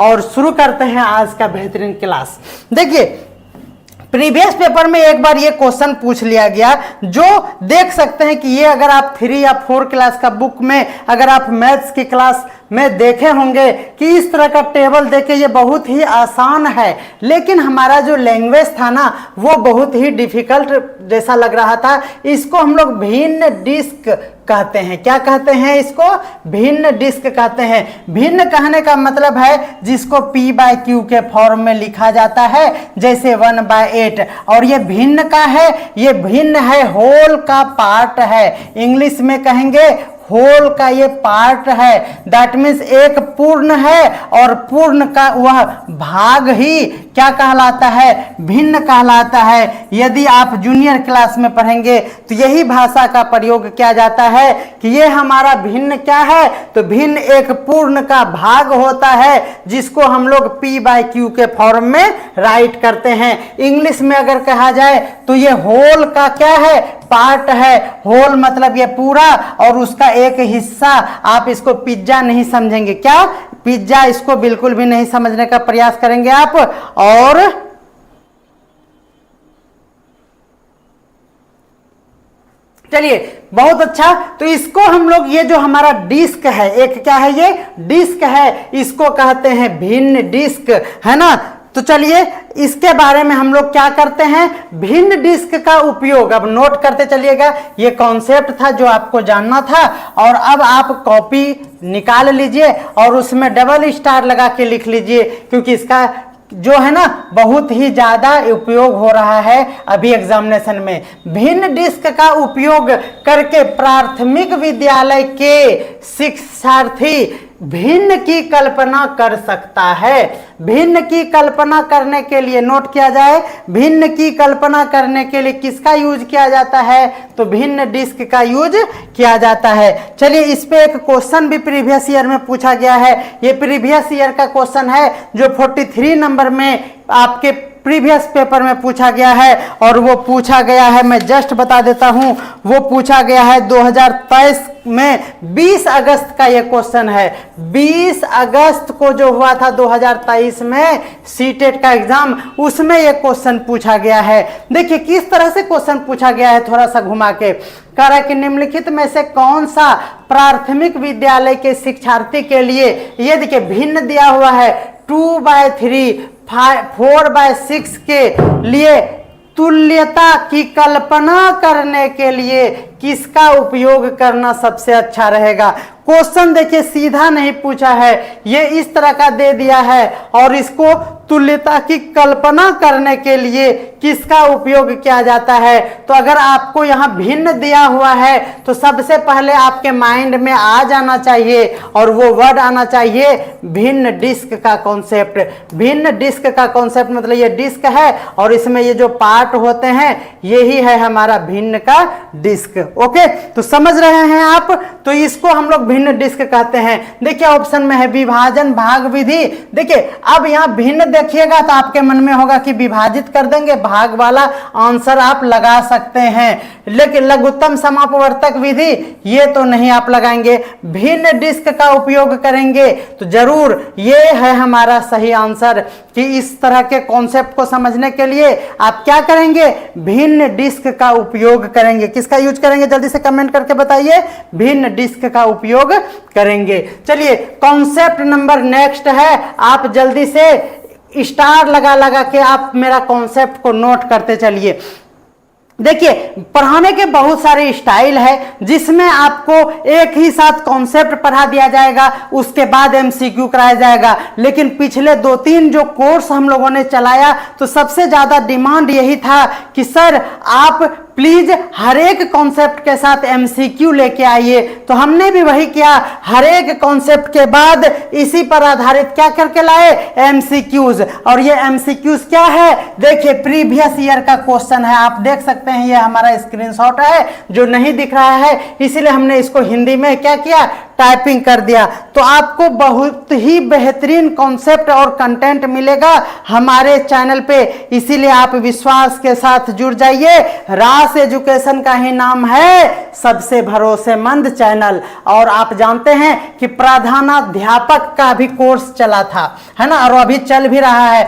और शुरू करते हैं आज का बेहतरीन क्लास। देखिए प्रीवियस पेपर में एक बार ये क्वेश्चन पूछ लिया गया, जो देख सकते हैं कि ये अगर आप 3 या 4 क्लास का बुक में अगर आप मैथ्स की क्लास में देखे होंगे कि इस तरह का टेबल देखे, ये बहुत ही आसान है, लेकिन हमारा जो लैंग्वेज था ना वो बहुत ही डिफिकल्ट जैसा लग रहा था। इसको हम लोग भिन्न डिस्क कहते हैं। क्या कहते हैं इसको? भिन्न डिस्क कहते हैं। भिन्न कहने का मतलब है जिसको P/Q के फॉर्म में लिखा जाता है, जैसे 1/8। और ये भिन्न का है, ये भिन्न है, होल का पार्ट है। इंग्लिश में कहेंगे होल का ये पार्ट है। दैट मीन्स एक पूर्ण है और पूर्ण का वह भाग ही क्या कहलाता है? भिन्न कहलाता है। यदि आप जूनियर क्लास में पढ़ेंगे तो यही भाषा का प्रयोग किया जाता है कि ये हमारा भिन्न क्या है, तो भिन्न एक पूर्ण का भाग होता है जिसको हम लोग P/Q के फॉर्म में राइट करते हैं। इंग्लिश में अगर कहा जाए तो ये होल का क्या है? पार्ट है। होल मतलब ये पूरा और उसका एक हिस्सा। आप इसको पिज्जा नहीं समझेंगे। क्या? पिज्जा इसको बिल्कुल भी नहीं समझने का प्रयास करेंगे आप। और चलिए बहुत अच्छा, तो इसको हम लोग ये जो हमारा डिस्क है, एक क्या है ये? डिस्क है। इसको कहते हैं भिन्न डिस्क, है ना। तो चलिए इसके बारे में हम लोग क्या करते हैं, भिन्न डिस्क का उपयोग अब नोट करते चलिएगा। ये कॉन्सेप्ट था जो आपको जानना था, और अब आप कॉपी निकाल लीजिए और उसमें डबल स्टार लगा के लिख लीजिए, क्योंकि इसका जो है ना बहुत ही ज्यादा उपयोग हो रहा है अभी एग्जामिनेशन में। भिन्न डिस्क का उपयोग करके प्राथमिक विद्यालय के शिक्षार्थी भिन्न की कल्पना कर सकता है। भिन्न की कल्पना करने के लिए नोट किया जाए, भिन्न की कल्पना करने के लिए किसका यूज किया जाता है? तो भिन्न डिस्क का यूज किया जाता है। चलिए इस पे एक क्वेश्चन भी प्रीवियस ईयर में पूछा गया है। ये प्रीवियस ईयर का क्वेश्चन है जो 43 नंबर में आपके प्रीवियस पेपर में पूछा गया है, और वो पूछा गया है, मैं जस्ट बता देता हूं, वो पूछा गया है 2023 में 20 अगस्त का ये क्वेश्चन है। 20 अगस्त को जो हुआ था 2023 में सीटेट का एग्जाम, उसमें ये क्वेश्चन पूछा गया है। देखिए किस तरह से क्वेश्चन पूछा गया है, थोड़ा सा घुमा के कह रहा है कि निम्नलिखित में से कौन सा प्राथमिक विद्यालय के शिक्षार्थी के लिए, ये देखिए भिन्न दिया हुआ है 2/3 4/6 के लिए तुल्यता की कल्पना करने के लिए किसका उपयोग करना सबसे अच्छा रहेगा। क्वेश्चन देखिए सीधा नहीं पूछा है, ये इस तरह का दे दिया है, और इसको तुल्यता की कल्पना करने के लिए किसका उपयोग किया जाता है। तो अगर आपको यहाँ भिन्न दिया हुआ है तो सबसे पहले आपके माइंड में आ जाना चाहिए और वो वर्ड आना चाहिए भिन्न डिस्क का कॉन्सेप्ट। भिन्न डिस्क का कॉन्सेप्ट मतलब ये डिस्क है और इसमें ये जो पार्ट होते हैं यही है हमारा भिन्न का डिस्क। ओके, तो समझ रहे हैं आप। तो इसको हम लोग भिन्न डिस्क कहते हैं। देखिए ऑप्शन में है विभाजन भाग विधि। देखिए अब यहाँ भिन्न देखिएगा तो आपके मन में होगा कि विभाजित कर देंगे, भाग वाला आंसर आप लगा सकते हैं, लेकिन लघुत्तम समापवर्तक विधि ये तो नहीं आप लगाएंगे। भिन्न डिस्क का उपयोग करेंगे तो जरूर ये है हमारा सही आंसर कि इस तरह के कॉन्सेप्ट को समझने के लिए आप क्या करेंगे, भिन्न डिस्क का उपयोग करेंगे। किसका यूज करेंगे जल्दी से कमेंट करके बताइए, भिन्न डिस्क का उपयोग करेंगे। चलिए कॉन्सेप्ट नंबर नेक्स्ट है, आप जल्दी से स्टार लगा लगा के आप मेरा कॉन्सेप्ट को नोट करते चलिए। देखिए पढ़ाने के बहुत सारे स्टाइल है जिसमें आपको एक ही साथ कॉन्सेप्ट पढ़ा दिया जाएगा, उसके बाद एमसीक्यू कराया जाएगा। लेकिन पिछले 2-3 जो कोर्स हम लोगों ने चलाया तो सबसे ज्यादा डिमांड यही था कि सर आप प्लीज हर एक कॉन्सेप्ट के साथ एमसीक्यू लेके आइए। तो हमने भी वही किया, हर एक कॉन्सेप्ट के बाद इसी पर आधारित क्या करके लाए, एमसीक्यूज। और ये एमसीक्यूज क्या है, देखिए प्रीवियस ईयर का क्वेश्चन है, आप देख सकते हैं, ये हमारा स्क्रीनशॉट है जो नहीं दिख रहा है, इसीलिए हमने इसको हिंदी में क्या किया, टाइपिंग कर दिया, तो आपको बहुत ही बेहतरीन कॉन्सेप्ट और कंटेंट मिलेगा हमारे चैनल पे। इसीलिए आप विश्वास के साथ जुड़ जाइए। रास एजुकेशन का ही नाम है सबसे भरोसेमंद चैनल। और आप जानते हैं कि प्रधानाध्यापक का भी कोर्स चला था, है ना, और अभी चल भी रहा है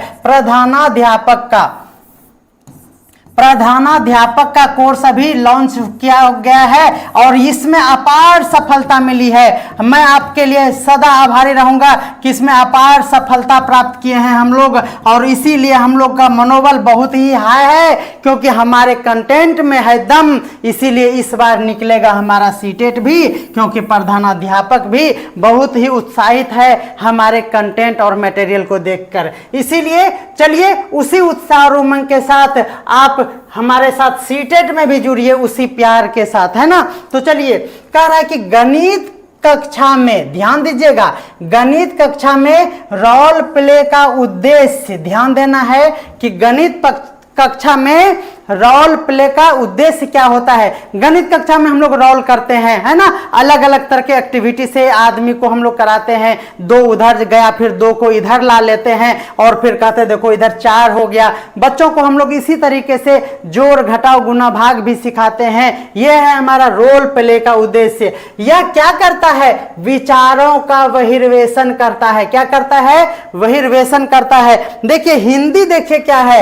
प्रधानाध्यापक का कोर्स अभी लॉन्च किया गया है और इसमें अपार सफलता मिली है। मैं आपके लिए सदा आभारी रहूंगा कि इसमें अपार सफलता प्राप्त किए हैं हम लोग, और इसीलिए हम लोग का मनोबल बहुत ही हाई है, क्योंकि हमारे कंटेंट में है दम। इसीलिए इस बार निकलेगा हमारा सीटेट भी, क्योंकि प्रधानाध्यापक भी बहुत ही उत्साहित है हमारे कंटेंट और मटेरियल को देखकर। इसीलिए चलिए उसी उत्साह और उमंग के साथ आप हमारे साथ सीटेट में भी जुड़िए, उसी प्यार के साथ, है ना। तो चलिए, कह रहा है कि गणित कक्षा में, ध्यान दीजिएगा, गणित कक्षा में रोल प्ले का उद्देश्य, ध्यान देना है कि गणित कक्षा में रोल प्ले का उद्देश्य क्या होता है। गणित कक्षा में हम लोग रोल करते हैं, है ना, अलग अलग तरह के एक्टिविटी से आदमी को हम लोग कराते हैं। 2 उधर गया, फिर 2 को इधर ला लेते हैं, और फिर कहते हैं देखो इधर 4 हो गया। बच्चों को हम लोग इसी तरीके से जोड़ घटाव गुना भाग भी सिखाते हैं। यह है हमारा रोल प्ले का उद्देश्य। यह क्या करता है, विचारों का बहिर्वेशन करता है। क्या करता है, बहिर्वेशन करता है। देखिए हिंदी, देखिए क्या है,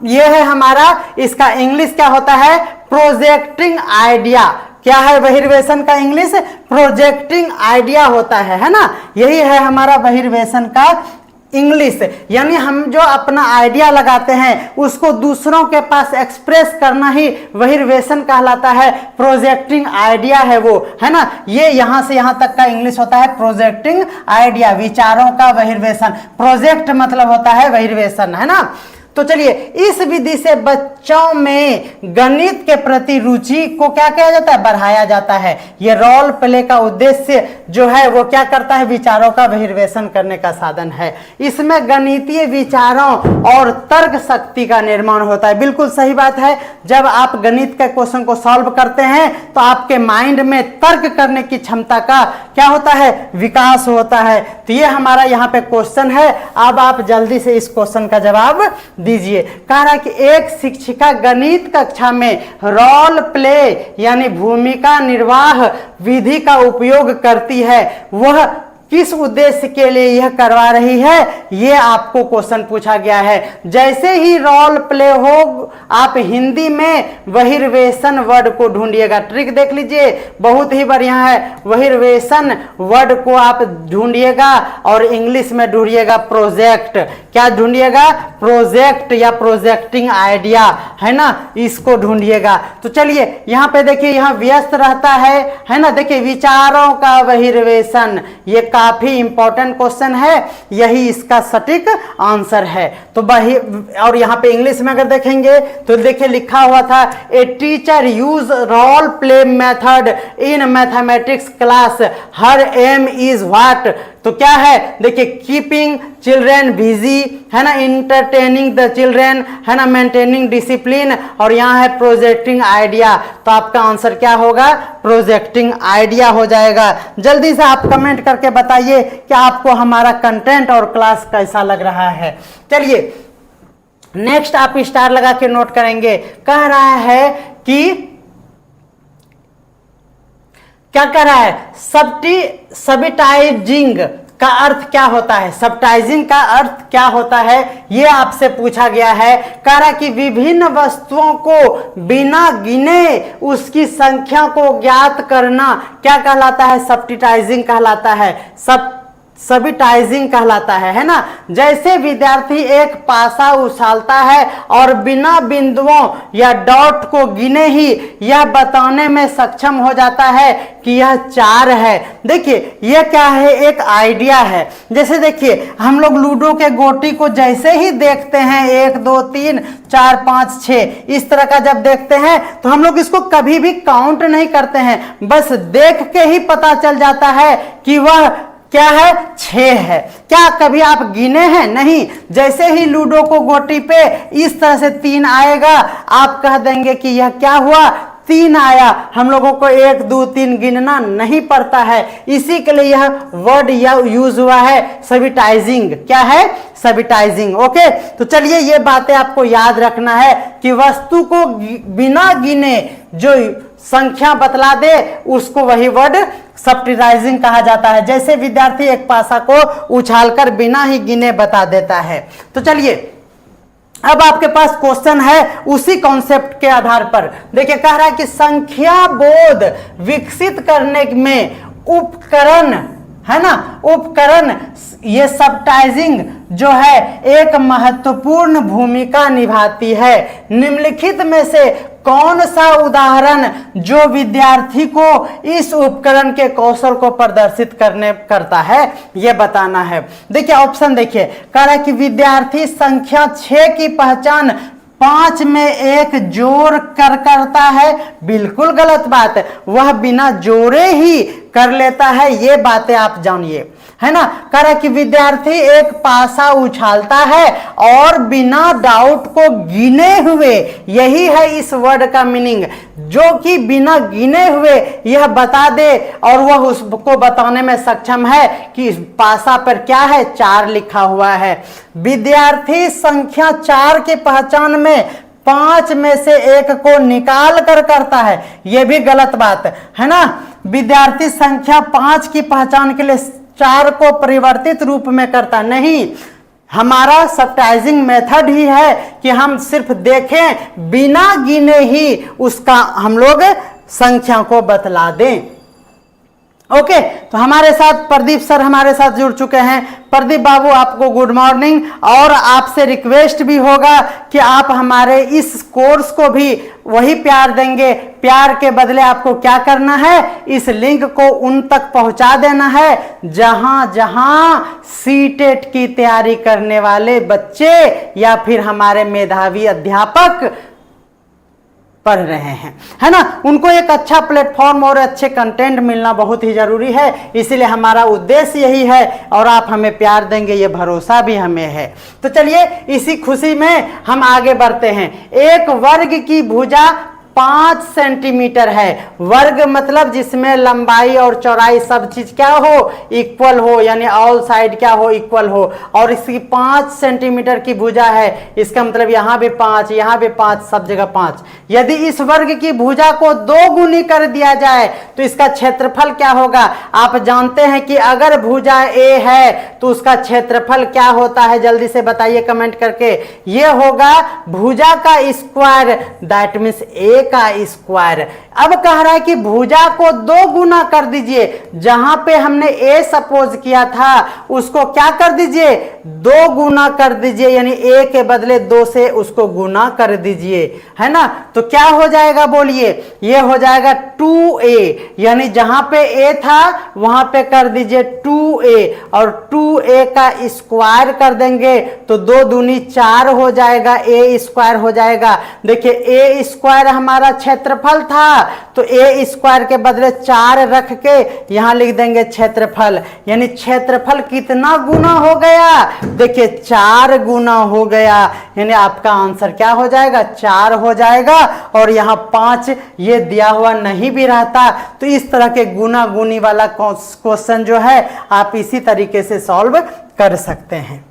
यह है हमारा, इसका इंग्लिश क्या होता है, प्रोजेक्टिंग आइडिया। क्या है बहिर्वेशन का इंग्लिश, प्रोजेक्टिंग आइडिया होता है ना। यही है हमारा बहिर्वेशन का इंग्लिश, यानी हम जो अपना आइडिया लगाते हैं उसको दूसरों के पास एक्सप्रेस करना ही बहिर्वेशन कहलाता है। प्रोजेक्टिंग आइडिया है वो, है ना। ये यहां से यहां तक का इंग्लिश होता है प्रोजेक्टिंग आइडिया, विचारों का बहिर्वेशन। प्रोजेक्ट मतलब होता है बहिर्वेशन, है ना। तो चलिए, इस विधि से बच्चों में गणित के प्रति रुचि को क्या किया जाता है, बढ़ाया जाता है। यह रोल प्ले का उद्देश्य जो है वो क्या करता है, विचारों का बहिर्वेशन करने का साधन है। इसमें गणितीय विचारों और तर्क शक्ति का निर्माण होता है। बिल्कुल सही बात है। जब आप गणित के क्वेश्चन को सॉल्व करते हैं तो आपके माइंड में तर्क करने की क्षमता का क्या होता है, विकास होता है। तो ये हमारा यहाँ पे क्वेश्चन है। अब आप जल्दी से इस क्वेश्चन का जवाब दीजिए। कह रहा है कि एक शिक्षिका गणित कक्षा में रोल प्ले यानी भूमिका निर्वाह विधि का उपयोग करती है। वह किस उद्देश्य के लिए यह करवा रही है, यह आपको क्वेश्चन पूछा गया है। जैसे ही रोल प्ले हो, आप हिंदी में बहिर्वेशन वर्ड को ढूंढिएगा। ट्रिक देख लीजिए, बहुत ही बढ़िया है। बहिर्वेशन वर्ड को आप ढूंढिएगा और इंग्लिश में ढूंढिएगा प्रोजेक्ट। क्या ढूंढिएगा, प्रोजेक्ट या प्रोजेक्टिंग आइडिया, है ना, इसको ढूंढिएगा। तो चलिए यहाँ पे देखिए, यहाँ व्यस्त रहता है ना। देखिए विचारों का बहिर्वेशन, ये काफी इंपॉर्टेंट क्वेश्चन है, यही इसका सटीक आंसर है। तो और यहाँ पे इंग्लिश में अगर देखेंगे तो देखिए लिखा हुआ था, a teacher use role play method in mathematics class, her aim is what. तो क्या है, देखिए कीपिंग चिल्ड्रेन बिजी, है ना, इंटरटेनिंग द चिल्ड्रेन, है ना, मेंटेनिंग डिसिप्लिन, और यहाँ है प्रोजेक्टिंग आइडिया। तो आपका आंसर क्या होगा, प्रोजेक्टिंग आइडिया हो जाएगा। जल्दी से आप कमेंट करके बताइए कि आपको हमारा कंटेंट और क्लास कैसा लग रहा है। चलिए नेक्स्ट आप स्टार लगा के नोट करेंगे। कह रहा है कि क्या कह रहा है, सबटाइजिंग का अर्थ क्या होता है, सबटाइजिंग का अर्थ क्या होता है, यह आपसे पूछा गया है। कह रहा कि विभिन्न वस्तुओं को बिना गिने उसकी संख्या को ज्ञात करना क्या कहलाता है, सबटाइजिंग कहलाता है। सबटाइजिंग कहलाता है ना। जैसे विद्यार्थी एक पासा उछालता है और बिना बिंदुओं या डॉट को गिने ही यह बताने में सक्षम हो जाता है कि यह 4 है। देखिए यह क्या है, एक आइडिया है। जैसे देखिए हम लोग लूडो के गोटी को जैसे ही देखते हैं 1 2 3 4 5 6 इस तरह का जब देखते हैं तो हम लोग इसको कभी भी काउंट नहीं करते हैं, बस देख के ही पता चल जाता है कि वह क्या है, 6 है। क्या कभी आप गिने हैं, नहीं। जैसे ही लूडो को गोटी पे इस तरह से 3 आएगा आप कह देंगे कि यह क्या हुआ, 3 आया, हम लोगों को 1 2 3 गिनना नहीं पड़ता है, इसी के लिए यह वर्ड यूज हुआ है सबिटाइजिंग। क्या है? सबिटाइजिंग। ओके, तो चलिए ये बातें आपको याद रखना है कि वस्तु को बिना गिने जो संख्या बतला दे उसको वही वर्ड सब्टिटाइजिंग कहा जाता है। जैसे विद्यार्थी एक पासा को उछालकर बिना ही गिने बता देता है। तो चलिए अब आपके पास क्वेश्चन है उसी कॉन्सेप्ट के आधार पर। देखिए कह रहा है कि संख्या बोध विकसित करने में उपकरण, है ना, उपकरण, ये सब्टाइजिंग जो है एक महत्वपूर्ण भूमिका निभाती है। निम्नलिखित में से कौन सा उदाहरण जो विद्यार्थी को इस उपकरण के कौशल को प्रदर्शित करता है यह बताना है। देखिए ऑप्शन देखिए, कह रहा है कि विद्यार्थी संख्या 6 की पहचान 5 में एक जोड़ कर करता है। बिल्कुल गलत बात, वह बिना जोड़े ही कर लेता है, ये बातें आप जानिए, है ना। कह रहा है कि विद्यार्थी एक पासा उछालता है और बिना डाउट को गिने हुए, यही है इस वर्ड का मीनिंग, जो कि बिना गिने हुए यह बता दे और वह उसको बताने में सक्षम है कि पासा पर क्या है, 4 लिखा हुआ है। विद्यार्थी संख्या 4 की पहचान में 5 में से 1 को निकाल कर करता है, यह भी गलत बात है ना। विद्यार्थी संख्या 5 की पहचान के लिए 4 को परिवर्तित रूप में करता नहीं। हमारा सब्टाइजिंग मेथड ही है कि हम सिर्फ देखें, बिना गिने ही उसका हम लोग संख्या को बतला दें। ओके, तो हमारे साथ प्रदीप सर हमारे साथ जुड़ चुके हैं। प्रदीप बाबू आपको गुड मॉर्निंग, और आपसे रिक्वेस्ट भी होगा कि आप हमारे इस कोर्स को भी वही प्यार देंगे। प्यार के बदले आपको क्या करना है, इस लिंक को उन तक पहुंचा देना है जहां जहां सीटेट की तैयारी करने वाले बच्चे या फिर हमारे मेधावी अध्यापक पढ़ रहे हैं, है ना। उनको एक अच्छा प्लेटफॉर्म और अच्छे कंटेंट मिलना बहुत ही जरूरी है, इसीलिए हमारा उद्देश्य यही है और आप हमें प्यार देंगे ये भरोसा भी हमें है। तो चलिए इसी खुशी में हम आगे बढ़ते हैं। एक वर्ग की भुजा 5 सेंटीमीटर है। वर्ग मतलब जिसमें लंबाई और चौड़ाई सब चीज क्या हो, इक्वल हो, यानी ऑल साइड क्या हो, इक्वल हो, और इसकी 5 सेंटीमीटर की भुजा है। इसका मतलब यहाँ भी 5, यहाँ भी 5, सब जगह 5। यदि इस वर्ग की भुजा को 2 गुनी कर दिया जाए तो इसका क्षेत्रफल क्या होगा। आप जानते हैं कि अगर भुजा ए है तो उसका क्षेत्रफल क्या होता है, जल्दी से बताइए कमेंट करके। ये होगा भुजा का स्क्वायर, दैट मीन्स ए का स्क्वायर। अब कह रहा है कि भुजा को 2 गुना कर दीजिए, जहां पे हमने ए सपोज किया था उसको क्या कर दीजिए, 2 गुना कर दीजिए, यानी ए के बदले 2 से उसको गुना कर दीजिए, है ना। तो क्या हो जाएगा बोलिए, ये हो जाएगा 2a, यानी जहां पे a था वहां पे कर दीजिए 2a, और 2a का स्क्वायर कर देंगे तो 2 दूनी 4 हो जाएगा, a स्क्वायर हो जाएगा। देखिए a स्क्वायर हमारा क्षेत्रफल था, तो a स्क्वायर के बदले 4 रख के यहां लिख देंगे क्षेत्रफल, यानी क्षेत्रफल कितना गुना हो गया, देखिए 4 गुना हो गया, यानी आपका आंसर क्या हो जाएगा, 4 हो जाएगा। और यहाँ 5 ये दिया हुआ नहीं भी रहता, तो इस तरह के गुना गुनी वाला क्वेश्चन जो है आप इसी तरीके से सॉल्व कर सकते हैं।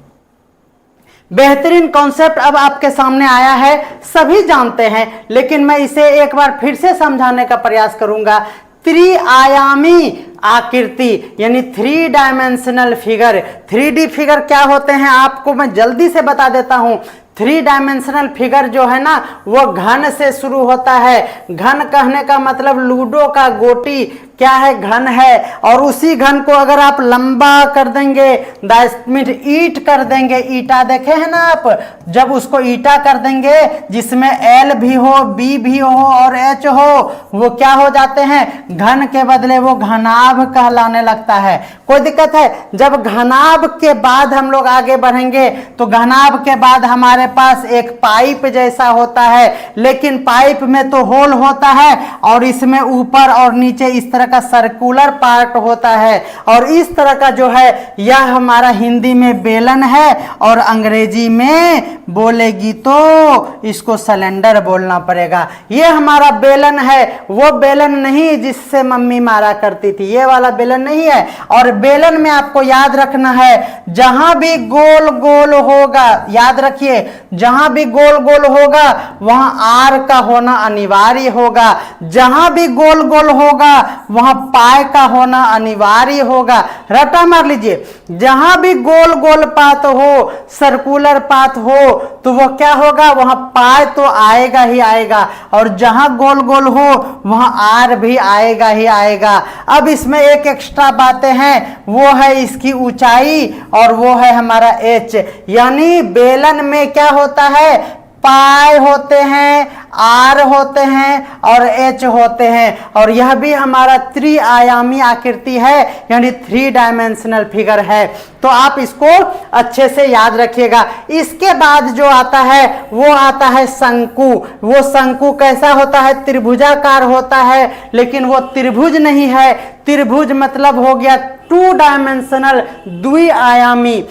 बेहतरीन कॉन्सेप्ट अब आपके सामने आया है, सभी जानते हैं, लेकिन मैं इसे एक बार फिर से समझाने का प्रयास करूंगा। त्रिआयामी आकृति यानी 3 डायमेंशनल फिगर। 3D फिगर क्या होते हैं आपको मैं जल्दी से बता देता हूं। 3 डायमेंशनल फिगर जो है ना वो घन से शुरू होता है। घन कहने का मतलब लूडो का गोटी क्या है, घन है, और उसी घन को अगर आप लंबा कर देंगे, ईंट कर देंगे, ईटा देखे हैं ना आप, जब उसको ईटा कर देंगे जिसमें L भी हो, B भी हो और H हो, वो क्या हो जाते हैं, घन के बदले वो घनाभ कहलाने लगता है। कोई दिक्कत है। जब घनाभ के बाद हम लोग आगे बढ़ेंगे तो घनाभ के बाद हमारे पास एक पाइप जैसा होता है, लेकिन पाइप में तो होल होता है और इसमें ऊपर और नीचे इस तरह का सर्कुलर पार्ट होता है। और इस तरह का जो है यह हमारा हिंदी में बेलन है और अंग्रेजी में बोलेगी तो इसको सिलेंडर बोलना पड़ेगा। ये हमारा बेलन है, वो बेलन नहीं जिससे मम्मी मारा करती थी, ये वाला बेलन नहीं है। और बेलन में आपको याद रखना है जहां भी गोल गोल होगा, याद रखिए जहां भी गोल गोल होगा वहां आर का होना अनिवार्य होगा, जहां भी गोल गोल होगा वहां पाए का होना अनिवार्य होगा। रटा मार लीजिए, जहां भी गोल गोल पाथ हो, सर्कुलर पाथ हो, तो वो क्या होगा, वहां पाए तो आएगा ही आएगा, और जहां गोल गोल हो वहां आर भी आएगा ही आएगा। अब इसमें एक एक्स्ट्रा बातें हैं, वो है इसकी ऊंचाई और वो है हमारा एच। यानी बेलन में क्या होता है, पाई होते हैं, आर होते हैं और एच होते हैं। और यह भी हमारा त्रिआयामी आकृति है, यानी 3 डायमेंशनल फिगर है। तो आप इसको अच्छे से याद रखिएगा। इसके बाद जो आता है वो आता है शंकु। वो शंकु कैसा होता है, त्रिभुजाकार होता है, लेकिन वो त्रिभुज नहीं है। त्रिभुज मतलब हो गया 2 डायमेंशनल, द्विआयामी।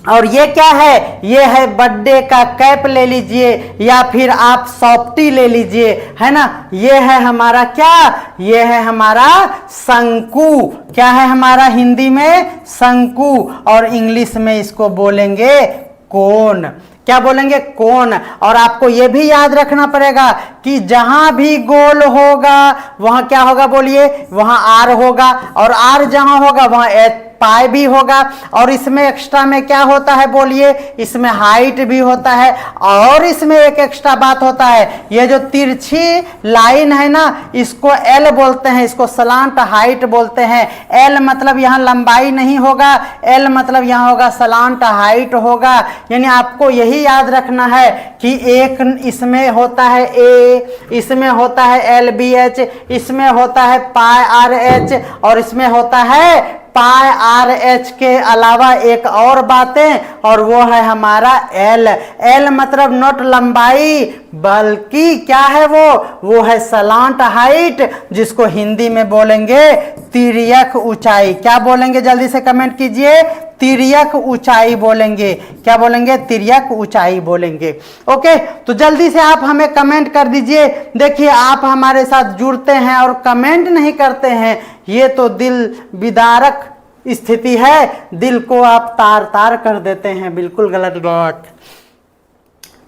और ये क्या है, ये है बर्थडे का कैप ले लीजिए या फिर आप सॉफ्टी ले लीजिए, है ना। ये है हमारा क्या, ये है हमारा शंकु। क्या है हमारा हिंदी में, शंकु। और इंग्लिश में इसको बोलेंगे कोन। क्या बोलेंगे, कोन। और आपको यह भी याद रखना पड़ेगा कि जहां भी गोल होगा वहां क्या होगा, बोलिए, वहां आर होगा, और आर जहां होगा वहां पाई भी होगा। और इसमें एक्स्ट्रा में क्या होता है, बोलिए, इसमें हाइट भी होता है। और इसमें एक एक्स्ट्रा बात होता है, ये जो तिरछी लाइन है ना, इसको एल बोलते हैं, इसको सलांट हाइट बोलते हैं। एल मतलब यहाँ लंबाई नहीं होगा, एल मतलब यहाँ होगा सलांट हाइट होगा। यानी आपको यही याद रखना है कि एक इसमें होता है ए, इसमें होता है एल बी एच, इसमें होता है पाई आर एच, और इसमें होता है पाई आर एच के अलावा एक और बातें, और वो है हमारा एल। एल मतलब नॉट लंबाई बल्कि क्या है, वो है सलांट हाइट, जिसको हिंदी में बोलेंगे तिर्यक ऊंचाई। क्या बोलेंगे, जल्दी से कमेंट कीजिए, तिर्यक ऊंचाई बोलेंगे। क्या बोलेंगे, तिर्यक ऊंचाई बोलेंगे। ओके, तो जल्दी से आप हमें कमेंट कर दीजिए। देखिए आप हमारे साथ जुड़ते हैं और कमेंट नहीं करते हैं, ये तो दिल विदारक स्थिति है, दिल को आप तार तार कर देते हैं। बिल्कुल गलत बात।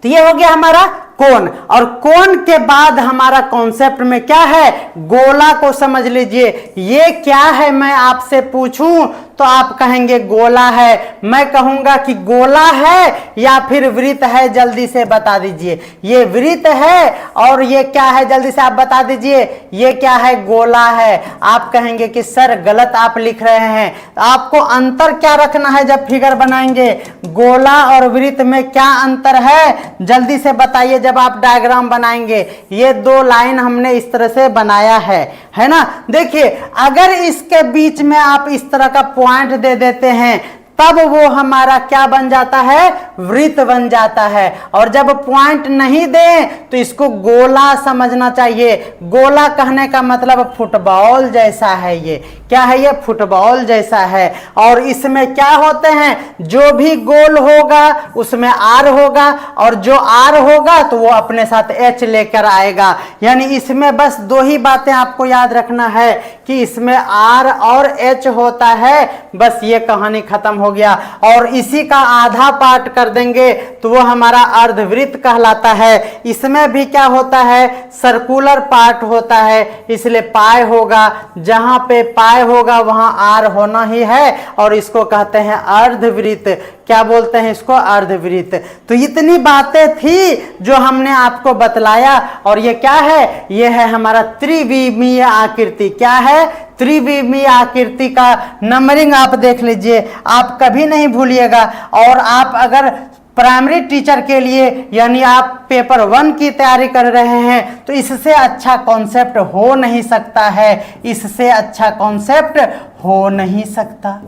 तो ये हो गया हमारा कोन। और कोन के बाद हमारा कॉन्सेप्ट में क्या है, गोला को समझ लीजिए। ये क्या है, मैं आपसे पूछूं तो आप कहेंगे गोला है, मैं कहूंगा कि गोला है या फिर वृत्त है, जल्दी से बता दीजिए। ये वृत्त है और ये क्या है, जल्दी से आप बता दीजिए। ये क्या है, गोला है। आप कहेंगे कि सर गलत आप लिख रहे हैं। आपको अंतर क्या रखना है जब फिगर बनाएंगे, गोला और वृत्त में क्या अंतर है, जल्दी से बताइए। जब आप डायग्राम बनाएंगे, ये 2 लाइन हमने इस तरह से बनाया है ना। देखिए अगर इसके बीच में आप इस तरह का पॉइंट दे देते हैं, तब वो हमारा क्या बन जाता है, वृत्त बन जाता है। और जब पॉइंट नहीं दें तो इसको गोला समझना चाहिए। गोला कहने का मतलब फुटबॉल जैसा है। ये क्या है, ये फुटबॉल जैसा है। और इसमें क्या होते हैं, जो भी गोल होगा उसमें आर होगा, और जो आर होगा तो वो अपने साथ एच लेकर आएगा। यानी इसमें बस 2 ही बातें आपको याद रखना है कि इसमें आर और एच होता है, बस ये कहानी खत्म हो गया। और इसी का आधा पार्ट कर देंगे तो वो हमारा अर्धवृत्त कहलाता है। इसमें भी क्या होता है, सर्कुलर पार्ट होता है, इसलिए पाई होगा। जहां पे पाई होगा वहां आर होना ही है, और इसको कहते हैं अर्धवृत्त। क्या बोलते हैं इसको, अर्धवृत्त। तो इतनी बातें थी जो हमने आपको बतलाया। और ये क्या है, ये है हमारा त्रिविमीय आकृति। क्या है, त्रिविमीय आकृति का नंबरिंग आप देख लीजिए, आप कभी नहीं भूलिएगा। और आप अगर प्राइमरी टीचर के लिए यानी आप पेपर 1 की तैयारी कर रहे हैं तो इससे अच्छा कॉन्सेप्ट हो नहीं सकता है, इससे अच्छा कॉन्सेप्ट हो नहीं सकता।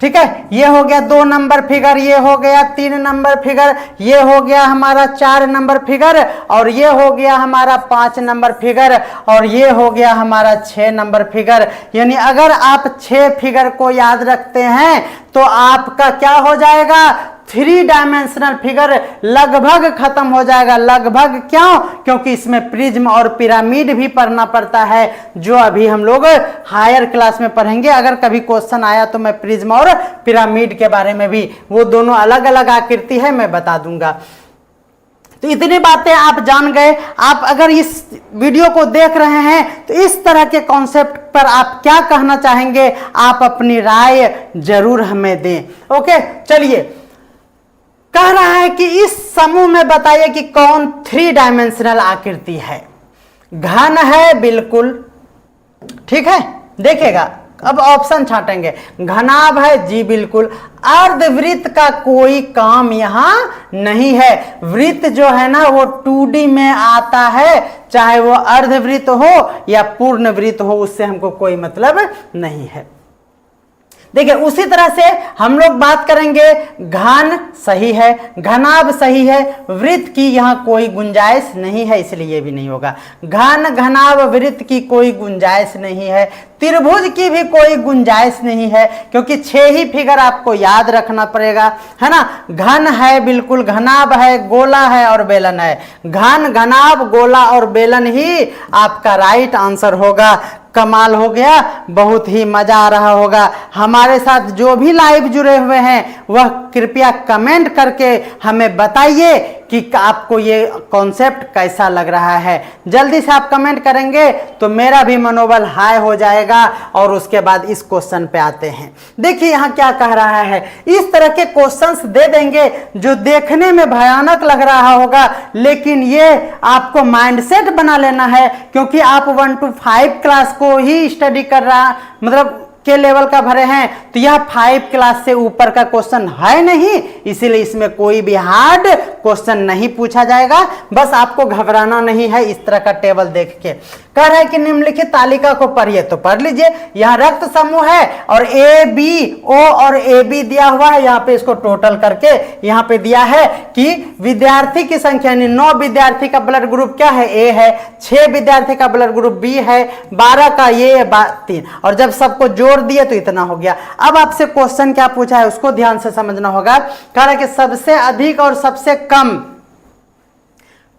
ठीक है, ये हो गया 2 नंबर फिगर, ये हो गया 3 नंबर फिगर, ये हो गया हमारा 4 नंबर फिगर, और ये हो गया हमारा 5 नंबर फिगर, और ये हो गया हमारा 6 नंबर फिगर। यानी अगर आप 6 फिगर को याद रखते हैं तो आपका क्या हो जाएगा, 3 डायमेंशनल फिगर लगभग खत्म हो जाएगा। लगभग क्यों? क्योंकि इसमें प्रिज्म और पिरामिड भी पढ़ना पड़ता है, जो अभी हम लोग हायर क्लास में पढ़ेंगे। अगर कभी क्वेश्चन आया तो मैं प्रिज्म और पिरामिड के बारे में भी, वो दोनों अलग अलग आकृति है, मैं बता दूंगा। तो इतनी बातें आप जान गए। आप अगर इस वीडियो को देख रहे हैं तो इस तरह के कॉन्सेप्ट पर आप क्या कहना चाहेंगे, आप अपनी राय जरूर हमें दें। ओके, चलिए, कह रहा है कि इस समूह में बताइए कि कौन 3 डायमेंशनल आकृति है। घन है, बिल्कुल ठीक है, देखिएगा अब ऑप्शन छाटेंगे। घनाभ है, जी बिल्कुल। अर्धवृत्त का कोई काम यहां नहीं है। वृत्त जो है ना वो 2D में आता है, चाहे वो अर्धवृत्त हो या पूर्ण वृत्त हो, उससे हमको कोई मतलब नहीं है। देखिए, उसी तरह से हम लोग बात करेंगे, घन सही है, घनाभ सही है, वृत्त की यहाँ कोई गुंजाइश नहीं है, इसलिए ये भी नहीं होगा। घन, घनाभ, वृत्त की कोई गुंजाइश नहीं है। त्रिभुज की भी कोई गुंजाइश नहीं है, क्योंकि 6 ही फिगर आपको याद रखना पड़ेगा, है ना। घन है, बिल्कुल। घनाभ है, गोला है और बेलन है। घन, घनाभ, गोला और बेलन ही आपका राइट आंसर होगा। कमाल हो गया, बहुत ही मजा आ रहा होगा। हमारे साथ जो भी लाइव जुड़े हुए हैं वह कृपया कमेंट करके हमें बताइए कि आपको ये कॉन्सेप्ट कैसा लग रहा है। जल्दी से आप कमेंट करेंगे तो मेरा भी मनोबल हाई हो जाएगा। और उसके बाद इस क्वेश्चन पे आते हैं। देखिए यहाँ क्या कह रहा है, इस तरह के क्वेश्चंस दे देंगे जो देखने में भयानक लग रहा होगा, लेकिन ये आपको माइंडसेट बना लेना है, क्योंकि आप 1 to 5 क्लास को ही स्टडी कर रहा, मतलब के लेवल का भरे हैं, तो यह 5 क्लास से ऊपर का क्वेश्चन है नहीं, इसीलिए इसमें कोई भी हार्ड क्वेश्चन नहीं पूछा जाएगा। बस आपको घबराना नहीं है। इस तरह का टेबल देख के कह रहा है कि निम्नलिखित तालिका को पढ़िए, तो पढ़ लीजिए। यहाँ रक्त समूह है और ए बी, ओ और ए बी दिया हुआ है। यहाँ पे इसको टोटल करके यहाँ पे दिया है कि विद्यार्थी की संख्या, यानी 9 विद्यार्थी का ब्लड ग्रुप क्या है, ए है। 6 विद्यार्थी का ब्लड ग्रुप बी है। 12 का ये 3, और जब सबको जोड़ दिए तो इतना हो गया। अब आपसे क्वेश्चन क्या पूछा है उसको ध्यान से समझना होगा। कह रहा है कि सबसे अधिक और सबसे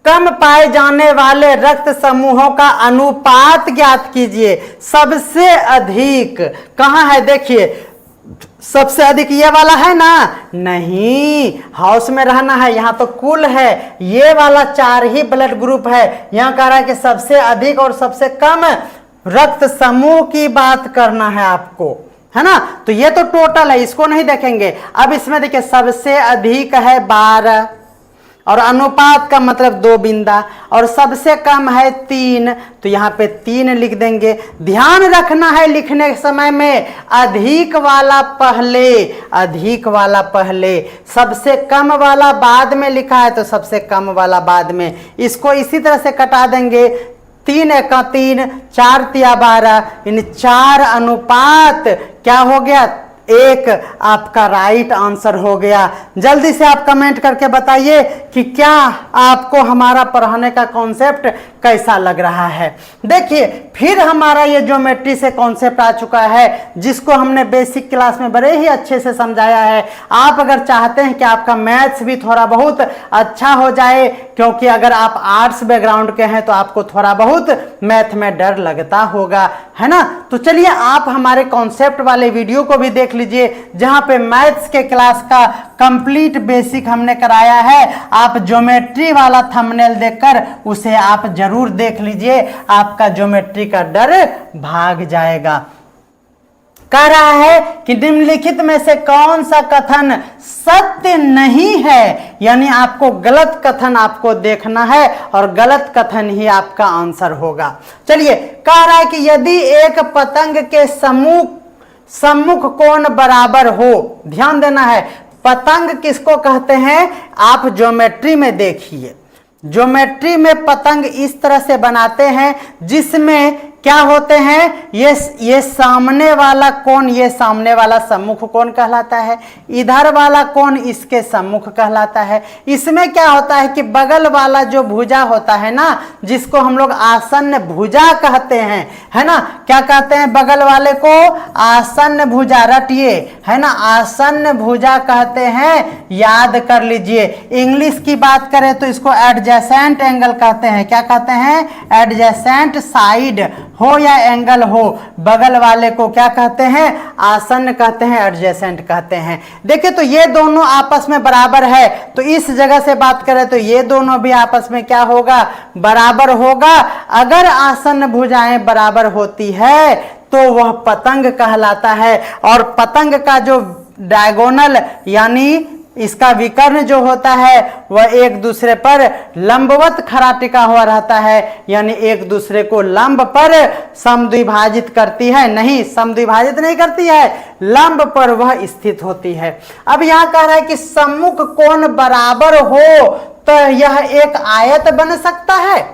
कम पाए जाने वाले रक्त समूहों का अनुपात ज्ञात कीजिए। सबसे अधिक कहां है, देखिए सबसे अधिक ये वाला है ना, नहीं, हाउस में रहना है। यहाँ तो कुल है, ये वाला 4 ही ब्लड ग्रुप है। यहाँ कह रहा है कि सबसे अधिक और सबसे कम रक्त समूह की बात करना है आपको, है ना। तो ये तो टोटल है, इसको नहीं देखेंगे। अब इसमें देखिए सबसे अधिक है 12, और अनुपात का मतलब 2 बिंदा, और सबसे कम है 3, तो यहाँ पे 3 लिख देंगे। ध्यान रखना है लिखने के समय में, अधिक वाला पहले, अधिक वाला पहले, सबसे कम वाला बाद में लिखा है तो सबसे कम वाला बाद में। इसको इसी तरह से कटा देंगे, 3 एका 3, 4 तिया 12, इन 4 अनुपात क्या हो गया, 1 आपका राइट आंसर हो गया। जल्दी से आप कमेंट करके बताइए कि क्या आपको हमारा पढ़ाने का कॉन्सेप्ट कैसा लग रहा है। देखिए फिर हमारा ये ज्योमेट्री से कॉन्सेप्ट आ चुका है, जिसको हमने बेसिक क्लास में बड़े ही अच्छे से समझाया है। आप अगर चाहते हैं कि आपका मैथ्स भी थोड़ा बहुत अच्छा हो जाए, क्योंकि अगर आप आर्ट्स बैकग्राउंड के हैं तो आपको थोड़ा बहुत मैथ में डर लगता होगा, है ना। तो चलिए आप हमारे कॉन्सेप्ट वाले वीडियो को भी देख लीजिए, जहां पे मैथ्स के क्लास का कंप्लीट बेसिक हमने कराया है। आप ज्योमेट्री वाला थंबनेल देखकर उसे आप जरूर देख लीजिए, आपका ज्योमेट्री का डर भाग जाएगा। कह रहा है कि निम्नलिखित में से कौन सा कथन सत्य नहीं है, यानी आपको गलत कथन आपको देखना है और गलत कथन ही आपका आंसर होगा। चलिए, कह रहा है कि यदि एक पतंग के सम्मुख कोण बराबर हो, ध्यान देना है, पतंग किसको कहते हैं, आप ज्योमेट्री में देखिए। ज्योमेट्री में पतंग इस तरह से बनाते हैं जिसमें क्या होते हैं? ये सामने वाला कोण, ये सामने वाला सम्मुख कोण कहलाता है। इधर वाला कोण इसके सम्मुख कहलाता है। इसमें क्या होता है कि बगल वाला जो भुजा होता है ना, जिसको हम लोग आसन्न भुजा कहते हैं, है ना, क्या कहते हैं बगल वाले को? आसन्न भुजा, रटिए, है ना, आसन्न भुजा कहते हैं, याद कर लीजिए। इंग्लिश की बात करें तो इसको एडजेसेंट एंगल कहते हैं। क्या कहते हैं? एडजेसेंट साइड हो या एंगल हो, बगल वाले को क्या कहते हैं? आसन्न कहते हैं, एडजेसेंट कहते हैं। देखिए तो ये दोनों आपस में बराबर है, तो इस जगह से बात करें तो ये दोनों भी आपस में क्या होगा? बराबर होगा। अगर आसन्न भुजाएं बराबर होती है तो वह पतंग कहलाता है। और पतंग का जो डायगोनल यानी इसका विकर्ण जो होता है वह एक दूसरे पर लंबवत खड़ा टिका हुआ रहता है, यानी एक दूसरे को लंब पर समद्विभाजित करती है। नहीं, समद्विभाजित नहीं करती है, लंब पर वह स्थित होती है। अब यहां कह रहा है कि सम्मुख कोण बराबर हो तो यह एक आयत बन सकता है।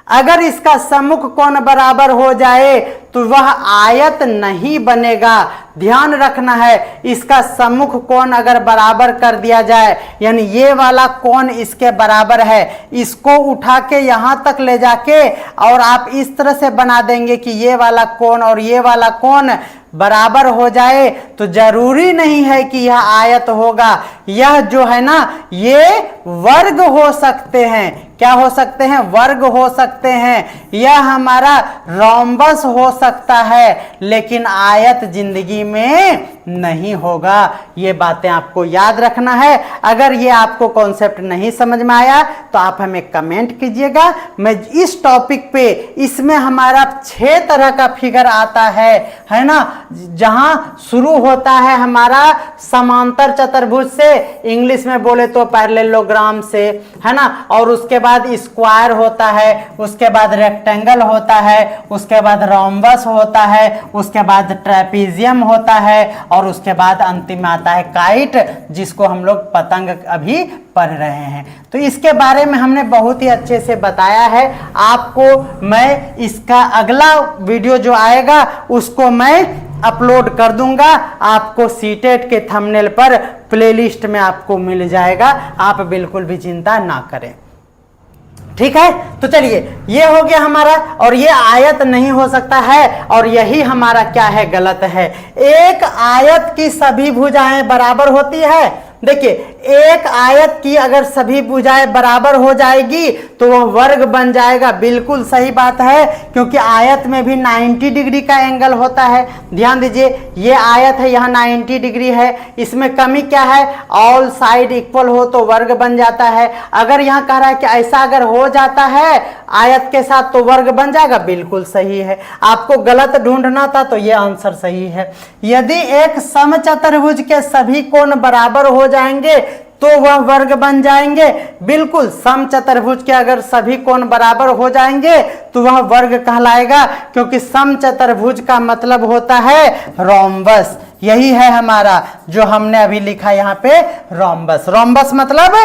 अगर इसका सम्मुख कोण बराबर हो जाए तो वह आयत नहीं बनेगा। ध्यान रखना है, इसका सम्मुख कोण अगर बराबर कर दिया जाए, यानी ये वाला कोण इसके बराबर है, इसको उठा के यहां तक ले जाके और आप इस तरह से बना देंगे कि ये वाला कोण और ये वाला कोण बराबर हो जाए, तो जरूरी नहीं है कि यह आयत होगा। यह जो है ना, ये वर्ग हो सकते हैं। क्या हो सकते हैं? वर्ग हो सकते हैं। यह हमारा रोम्बस हो सकता है, लेकिन आयत जिंदगी में नहीं होगा। ये बातें आपको याद रखना है। अगर ये आपको कॉन्सेप्ट नहीं समझ में आया तो आप हमें कमेंट कीजिएगा। मैं इस टॉपिक पे, इसमें हमारा 6 तरह का फिगर आता है ना, जहां शुरू होता है हमारा समांतर चतुर्भुज से, इंग्लिश में बोले तो पैरेललोग्राम से, है ना, और उसके बाद स्क्वायर होता है, उसके बाद रेक्टेंगल होता है, उसके बाद रोम्बस होता है, उसके बाद ट्रेपीजियम होता है, और उसके बाद अंतिम आता है काइट, जिसको हम लोग पतंग अभी पढ़ रहे हैं। तो इसके बारे में हमने बहुत ही अच्छे से बताया है। आपको मैं इसका अगला वीडियो जो आएगा उसको मैं अपलोड कर दूंगा, आपको सीटेट के थंबनेल पर प्लेलिस्ट में आपको मिल जाएगा। आप बिल्कुल भी चिंता ना करें, ठीक है। तो चलिए, ये हो गया हमारा, और ये आयत नहीं हो सकता है, और यही हमारा क्या है? गलत है। एक आयत की सभी भुजाएं बराबर होती है। देखिए, एक आयत की अगर सभी भुजाएं बराबर हो जाएगी तो वह वर्ग बन जाएगा। बिल्कुल सही बात है, क्योंकि आयत में भी 90 डिग्री का एंगल होता है। ध्यान दीजिए, ये आयत है, यहाँ 90 डिग्री है। इसमें कमी क्या है? ऑल साइड इक्वल हो तो वर्ग बन जाता है। अगर यहाँ कह रहा है कि ऐसा अगर हो जाता है आयत के साथ तो वर्ग बन जाएगा। बिल्कुल सही है। आपको गलत ढूंढना था तो ये आंसर सही है। यदि एक समचतुर्भुज के सभी कोण बराबर हो जाएंगे तो वह वर्ग बन जाएंगे। बिल्कुल, समचतुर्भुज के अगर सभी कोण बराबर हो जाएंगे तो वह वर्ग कहलाएगा, क्योंकि समचतुर्भुज का मतलब होता है रोम्बस। यही है हमारा जो हमने अभी लिखा यहाँ पे, रोम्बस। रोम्बस मतलब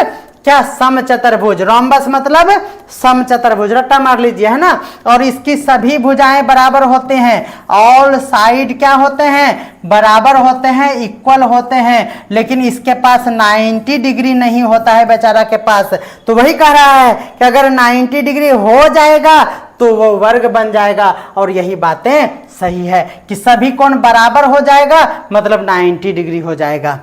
क्या? समचतुर्भुज। रोम्बस मतलब समचतुर्भुज, रट्टा मार लीजिए, है ना। और इसकी सभी भुजाएं बराबर होते हैं। ऑल साइड क्या होते हैं? बराबर होते हैं, इक्वल होते हैं। लेकिन इसके पास 90 डिग्री नहीं होता है बेचारा के पास। तो वही कह रहा है कि अगर 90 डिग्री हो जाएगा तो वो वर्ग बन जाएगा। और यही बातें सही है कि सभी कोण बराबर हो जाएगा, मतलब 90 डिग्री हो जाएगा।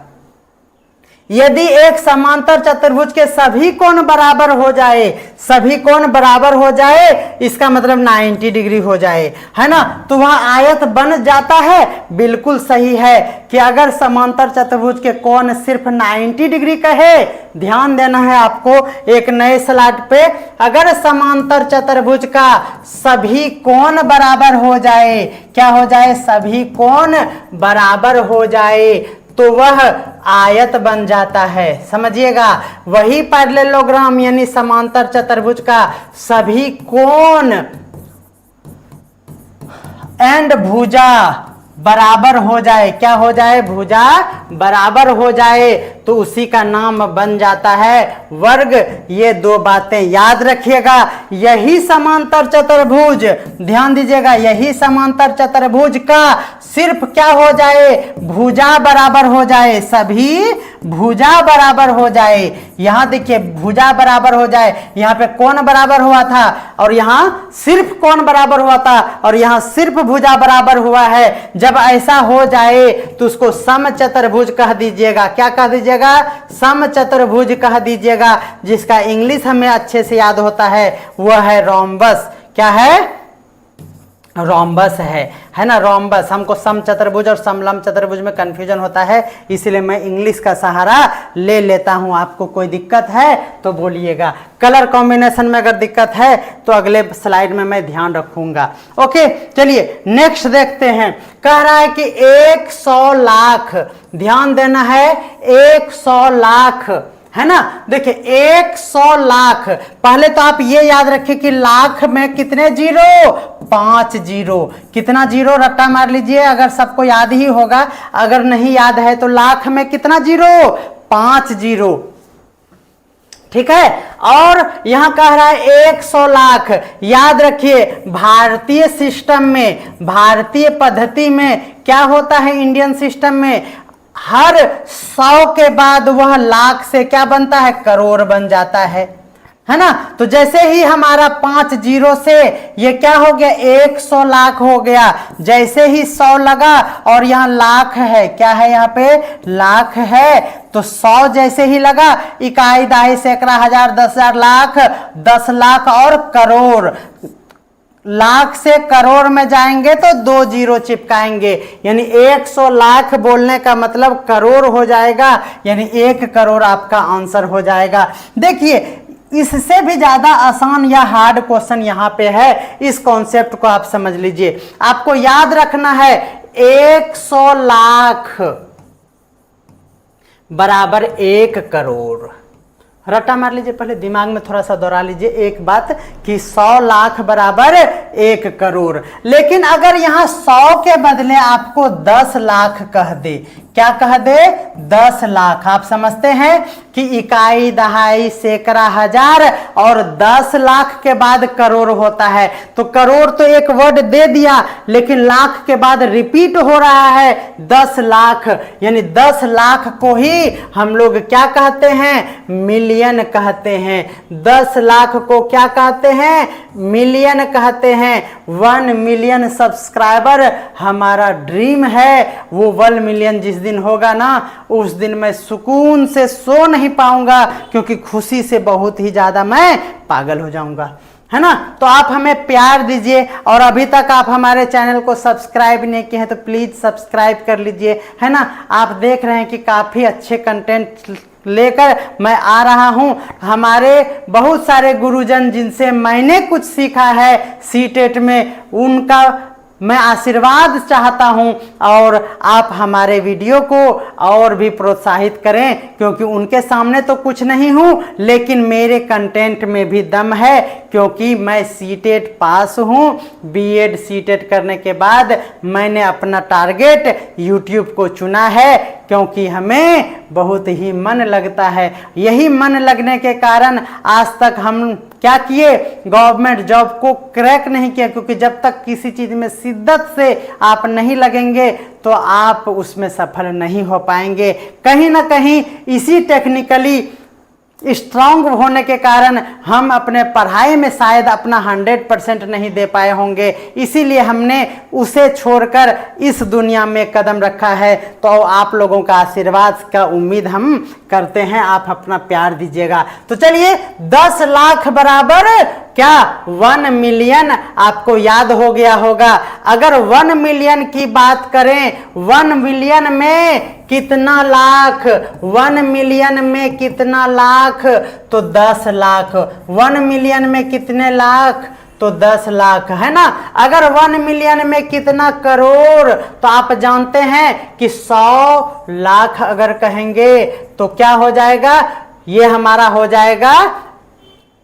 यदि एक समांतर चतुर्भुज के सभी कोण बराबर हो जाए, सभी कोण बराबर हो जाए, इसका मतलब 90 डिग्री हो जाए, है ना, तो वह आयत बन जाता है। बिल्कुल सही है कि अगर समांतर चतुर्भुज के कोण सिर्फ 90 डिग्री का है, ध्यान देना है आपको एक नए स्लाइड पे, अगर समांतर चतुर्भुज का सभी कोण बराबर हो जाए, क्या हो जाए? सभी कोण बराबर हो जाए तो वह आयत बन जाता है। समझिएगा, वही पैरेललोग्राम यानी समांतर चतुर्भुज का सभी कोण एंड भुजा बराबर हो जाए। क्या हो जाए? भुजा बराबर हो जाए तो उसी का नाम बन जाता है वर्ग। ये दो बातें याद रखिएगा। यही समांतर चतुर्भुज, ध्यान दीजिएगा, यही समांतर चतुर्भुज का सिर्फ क्या हो जाए, भुजा बराबर हो जाए, सभी भुजा बराबर हो जाए। यहां देखिए भुजा बराबर हो जाए, यहां पे कोण बराबर हुआ था और यहां सिर्फ कोण बराबर हुआ था और यहां सिर्फ भुजा बराबर हुआ है। जब ऐसा हो जाए तो उसको समचतुर्भुज कह दीजिएगा। क्या कह दीजिएगा? समचतुर्भुज कह दीजिएगा। जिसका इंग्लिश हमें अच्छे से याद होता है वह है रोम्बस। क्या है? रोम्बस है ना, रोम्बस। हमको समचतुर्भुज और समलंब चतुर्भुज में कंफ्यूजन होता है, इसलिए मैं इंग्लिश का सहारा ले लेता हूं। आपको कोई दिक्कत है तो बोलिएगा। कलर कॉम्बिनेशन में अगर दिक्कत है तो अगले स्लाइड में मैं ध्यान रखूंगा। ओके, चलिए नेक्स्ट देखते हैं। कह रहा है कि 100 लाख, ध्यान देना है, 100 लाख है ना। देखिए 100 लाख, पहले तो आप ये याद रखिए कि लाख में कितने जीरो? 5 जीरो। कितना जीरो? रट्टा मार लीजिए अगर सबको याद ही होगा, अगर नहीं याद है तो लाख में कितना जीरो? 5 जीरो। ठीक है। और यहां कह रहा है 100 लाख। याद रखिए भारतीय सिस्टम में, भारतीय पद्धति में क्या होता है, इंडियन सिस्टम में हर 100 के बाद वह लाख से क्या बनता है? करोड़ बन जाता है ना। तो जैसे ही हमारा 5 जीरो से ये क्या हो गया? 100 लाख हो गया। जैसे ही 100 लगा और यहाँ लाख है, क्या है यहाँ पे? लाख है। तो 100 जैसे ही लगा, इकाई दहाई सैकड़ा हजार 10,000 लाख, 10 लाख और करोड़। लाख से करोड़ में जाएंगे तो 2 जीरो चिपकाएंगे, यानी 100 लाख बोलने का मतलब करोड़ हो जाएगा, यानी 1 करोड़ आपका आंसर हो जाएगा। देखिए इससे भी ज्यादा आसान या हार्ड क्वेश्चन यहां पे है। इस कॉन्सेप्ट को आप समझ लीजिए। आपको याद रखना है 100 लाख बराबर 1 करोड़। रट्टा मार लीजिए, पहले दिमाग में थोड़ा सा दोहरा लीजिए एक बात कि 100 लाख बराबर 1 करोड़। लेकिन अगर यहां 100 के बदले आपको 10 लाख कह दे, क्या कह दे? 10 लाख। आप समझते हैं कि इकाई दहाई सैकड़ा हजार और 10 लाख के बाद करोड़ होता है। तो करोड़ तो एक वर्ड दे दिया, लेकिन लाख के बाद रिपीट हो रहा है 10 लाख, यानी 10 लाख को ही हम लोग क्या कहते हैं? मिलियन कहते हैं। 10 लाख को क्या कहते हैं? मिलियन कहते हैं। 1 मिलियन सब्सक्राइबर हमारा ड्रीम है। वो 1 मिलियन जिस दिन होगा ना, उस दिन मैं सुकून से सो नहीं पाऊंगा, क्योंकि खुशी से बहुत ही ज्यादा मैं पागल हो जाऊंगा, है ना। तो आप हमें प्यार दीजिए, और अभी तक आप हमारे चैनल को सब्सक्राइब नहीं किए हैं तो प्लीज सब्सक्राइब कर लीजिए, है ना। आप देख रहे हैं कि काफी अच्छे कंटेंट लेकर मैं आ रहा हूं। हमारे बहुत सारे गुरुजन जिनसे मैंने कुछ सीखा है सीटेट में, उनका मैं आशीर्वाद चाहता हूं, और आप हमारे वीडियो को और भी प्रोत्साहित करें, क्योंकि उनके सामने तो कुछ नहीं हूं, लेकिन मेरे कंटेंट में भी दम है, क्योंकि मैं सीटेट पास हूं। बीएड सीटेट करने के बाद मैंने अपना टारगेट यूट्यूब को चुना है, क्योंकि हमें बहुत ही मन लगता है। यही मन लगने के कारण आज तक हम क्या किए? गवर्नमेंट जॉब को क्रैक नहीं किया, क्योंकि जब तक किसी चीज में शिद्दत से आप नहीं लगेंगे तो आप उसमें सफल नहीं हो पाएंगे। कहीं ना कहीं इसी टेक्निकली स्ट्रांग होने के कारण हम अपने पढ़ाई में शायद अपना 100% नहीं दे पाए होंगे, इसीलिए हमने उसे छोड़कर इस दुनिया में कदम रखा है। तो आप लोगों का आशीर्वाद का उम्मीद हम करते हैं, आप अपना प्यार दीजिएगा। तो चलिए 10 लाख बराबर क्या? 1 मिलियन। आपको याद हो गया होगा। अगर 1 मिलियन की बात करें, 1 मिलियन में कितना लाख? 1 मिलियन में कितना लाख? तो 10 लाख। 1 मिलियन में कितने लाख? तो 10 लाख, है ना। अगर 1 मिलियन में कितना करोड़? तो आप जानते हैं कि 100 लाख अगर कहेंगे तो क्या हो जाएगा? ये हमारा हो जाएगा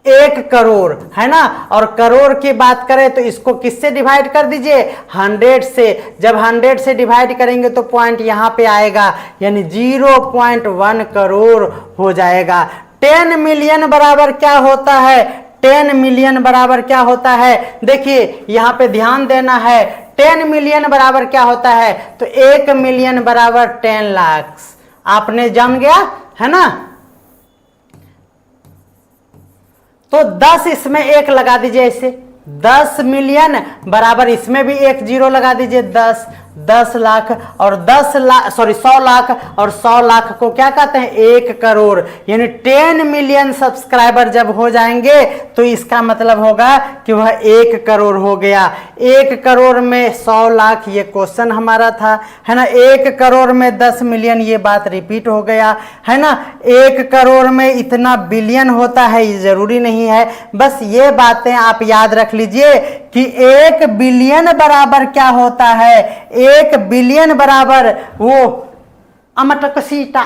1 करोड़, है ना। और करोड़ की बात करें तो इसको किससे डिवाइड कर दीजिए, 100 से। जब 100 से डिवाइड करेंगे तो पॉइंट यहां पे आएगा, यानी 0.1 करोड़ हो जाएगा। 10 मिलियन बराबर क्या होता है, 10 मिलियन बराबर क्या होता है, देखिए यहां पे ध्यान देना है। 10 मिलियन बराबर क्या होता है, तो 1 मिलियन बराबर 10 लाख। आपने जान गया, है ना। तो 10 इसमें 1 लगा दीजिए ऐसे, 10 मिलियन बराबर इसमें भी 1 जीरो लगा दीजिए, 10 लाख और 100 लाख और 100 लाख को क्या कहते हैं, 1 करोड़। यानी 10 मिलियन सब्सक्राइबर जब हो जाएंगे तो इसका मतलब होगा कि वह 1 करोड़ हो गया। 1 करोड़ में 100 लाख, ये क्वेश्चन हमारा था, है ना। 1 करोड़ में 10 मिलियन, ये बात रिपीट हो गया, है ना। 1 करोड़ में इतना बिलियन होता है, ये जरूरी नहीं है, बस ये बातें आप याद रख लीजिए कि 1 बिलियन बराबर क्या होता है। 1 बिलियन बराबर वो अमटकसीटा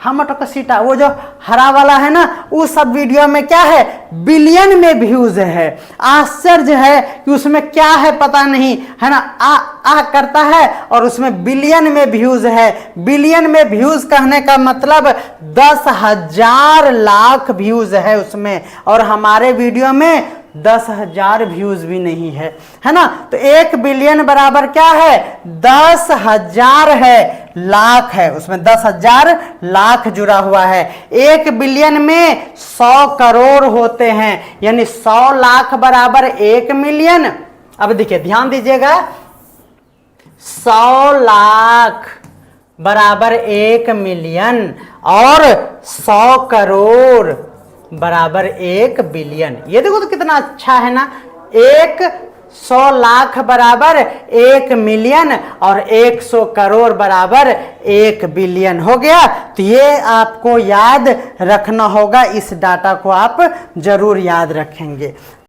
हमटकसीटा, वो जो हरा वाला है ना, वो सब वीडियो में क्या है, बिलियन में व्यूज है। आश्चर्य है कि उसमें क्या है पता नहीं, है ना, आ करता है और उसमें बिलियन में व्यूज है। बिलियन में व्यूज कहने का मतलब 10,000 लाख व्यूज है उसमें, और हमारे वीडियो में 10,000 व्यूज भी नहीं है, है ना। तो 1 बिलियन बराबर क्या है, 10,000 है, लाख है, उसमें 10,000 लाख जुड़ा हुआ है। 1 बिलियन में 100 करोड़ होते हैं, यानी 100 लाख बराबर 1 मिलियन। अब देखिए ध्यान दीजिएगा, 100 लाख बराबर 1 मिलियन और 100 करोड़ बराबर 1 बिलियन। ये देखो तो कितना अच्छा है ना। 100 लाख बराबर 1 मिलियन और 100 करोड़ बराबर 1 बिलियन हो गया। तो ये आपको याद रखना होगा, इस डाटा को आप जरूर याद रखेंगे।